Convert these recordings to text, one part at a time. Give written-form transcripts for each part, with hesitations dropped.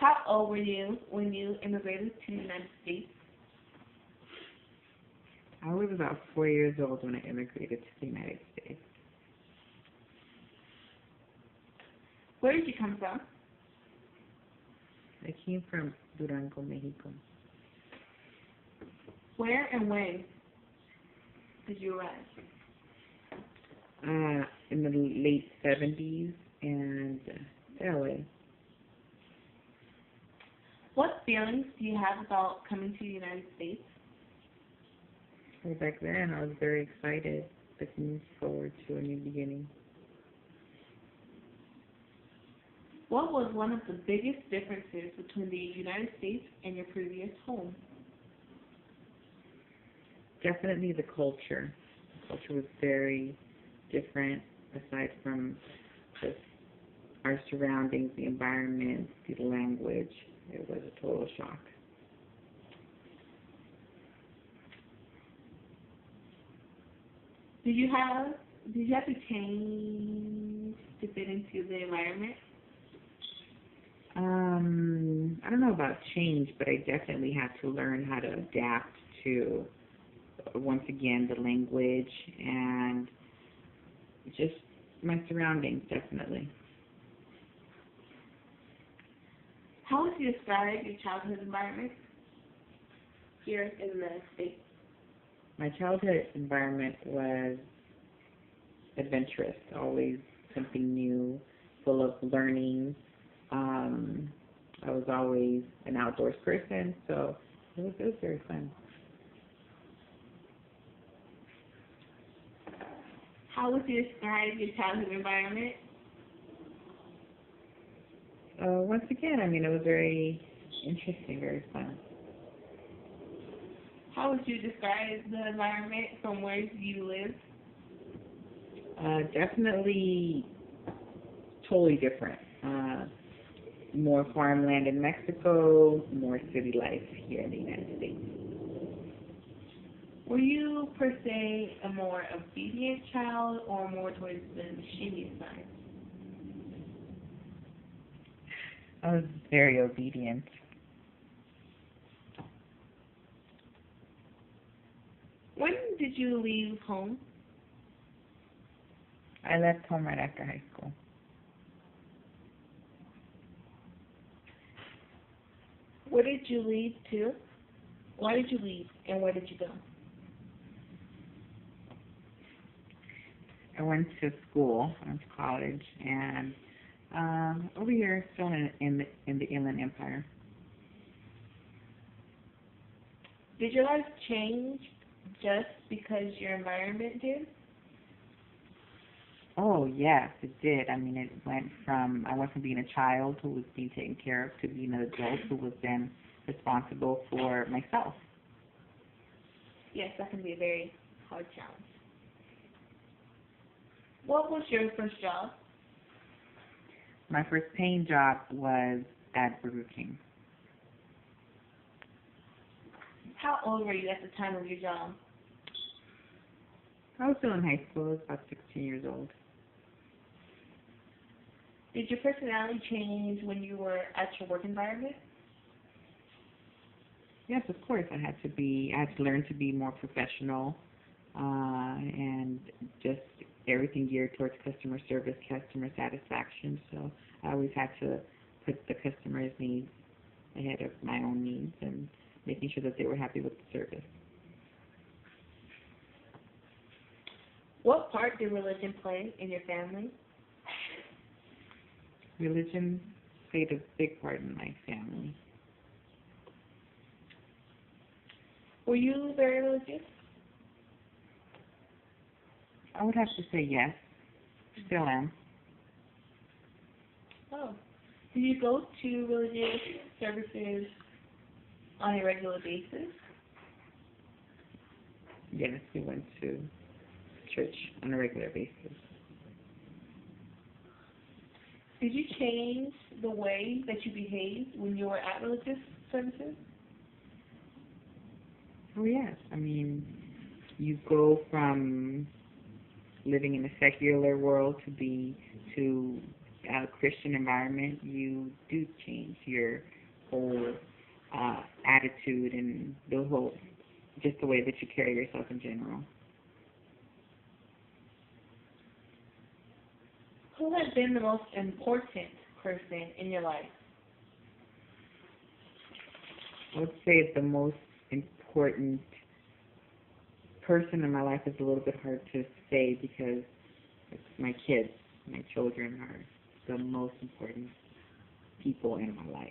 How old were you when you immigrated to the United States? I was about 4 years old when I immigrated to the United States. Where did you come from? I came from Durango, Mexico. Where and when did you arrive? In the late 70s and LA. What feelings do you have about coming to the United States? Well, back then I was very excited, looking forward to a new beginning. What was one of the biggest differences between the United States and your previous home? Definitely the culture. The culture was very different, aside from just our surroundings, the environment, the language. It was a total shock. Did you have to change to fit into the environment? I don't know about change, but I definitely had to learn how to adapt to, once again, the language and just my surroundings, definitely. How would you describe your childhood environment here in the United States? My childhood environment was adventurous, always something new, full of learning. I was always an outdoors person, so it was very fun. How would you describe your childhood environment? Once again, I mean, it was very interesting, very fun. How would you describe the environment from where you live? Definitely totally different. More farmland in Mexico, more city life here in the United States. Were you, per se, a more obedient child or more towards the mischievous side? I was very obedient. When did you leave home? I left home right after high school. Where did you leave to? Why did you leave and where did you go? I went to school, I went to college, and over here, still in the Inland Empire. Did your life change just because your environment did? Oh, yes, it did. I mean, I went from being a child who was being taken care of to being an adult who was then responsible for myself. Yes, that can be a very hard challenge. What was your first job? My first paying job was at Burger King. How old were you at the time of your job? I was still in high school. I was about 16 years old. Did your personality change when you were at your work environment? Yes, of course. I had to learn to be more professional, and just everything geared towards customer service, customer satisfaction. So I always had to put the customer's needs ahead of my own needs and making sure that they were happy with the service. What part did religion play in your family? Religion played a big part in my family. Were you very religious? I would have to say yes. Still am. Oh. Do you go to religious services on a regular basis? Yes, we went to church on a regular basis. Did you change the way that you behaved when you were at religious services? Oh yes, I mean, you go from living in a secular world to a Christian environment, you do change your whole attitude and just the way that you carry yourself in general. Who has been the most important person in your life? I would say the most important person in my life is a little bit hard to say because it's my kids. My children are the most important people in my life.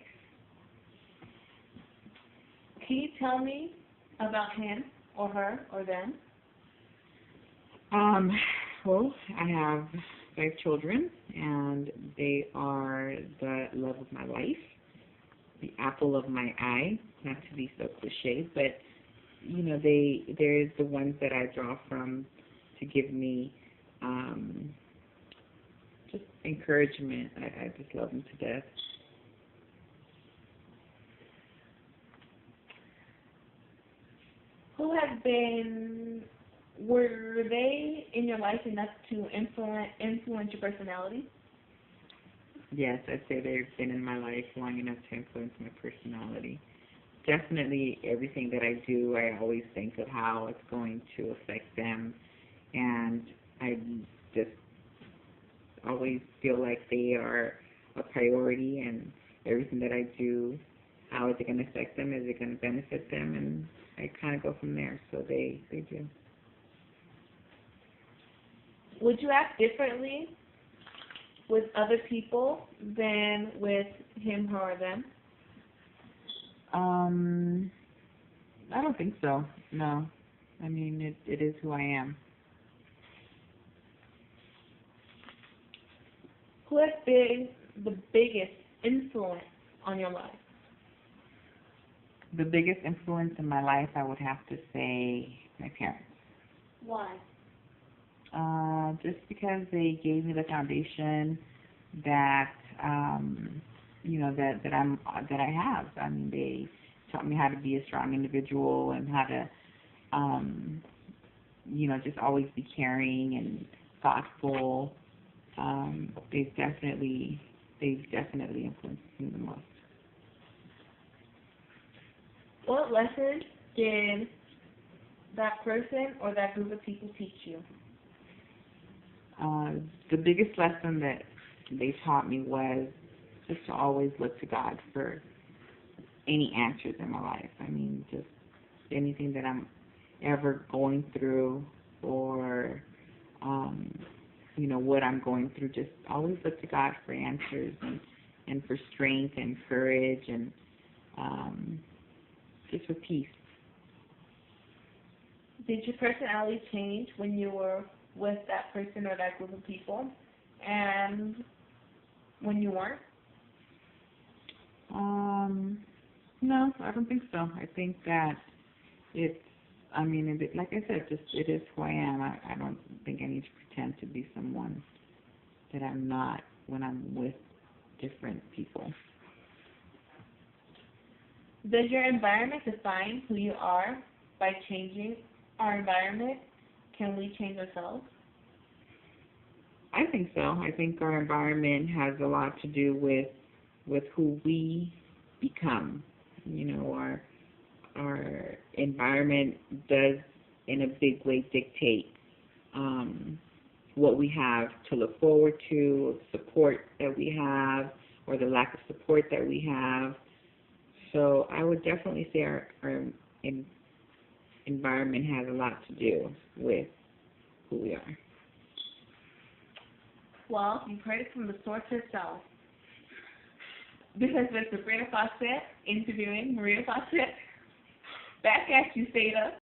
Can you tell me about him or her or them? Well, I have 5 children, and they are the love of my life, the apple of my eye, not to be so cliche, but, you know, they're the ones that I draw from to give me just encouragement. I just love them to death. Were they in your life enough to influence your personality? Yes, I'd say they've been in my life long enough to influence my personality. Definitely everything that I do, I always think of how it's going to affect them, and I just always feel like they are a priority, and everything that I do, how is it going to affect them? Is it going to benefit them? And I kind of go from there, so they do. Would you act differently with other people than with him, her, or them? I don't think so. No. I mean, it is who I am. Who has been the biggest influence on your life? The biggest influence in my life, I would have to say my parents. Why? Just because they gave me the foundation that that I have. I mean, they taught me how to be a strong individual and how to just always be caring and thoughtful. They've definitely influenced me the most. What lesson did that person or that group of people teach you? The biggest lesson that they taught me was just to always look to God for any answers in my life. I mean, just anything that I'm ever going through or, what I'm going through, just always look to God for answers and for strength and courage and just for peace. Did your personality change when you were with that person or that group of people, and when you weren't? No, I don't think so. I think that like I said, it is who I am. I don't think I need to pretend to be someone that I'm not when I'm with different people. Does your environment define who you are? By changing our environment, can we change ourselves? I think so. I think our environment has a lot to do with who we become. Our environment does, in a big way, dictate what we have to look forward to, support that we have, or the lack of support that we have. So I would definitely say our environment has a lot to do with who we are. Well, you've heard it from the source herself. This has been Sabrina Fawcett interviewing Maria Fawcett. Back at you, Seda.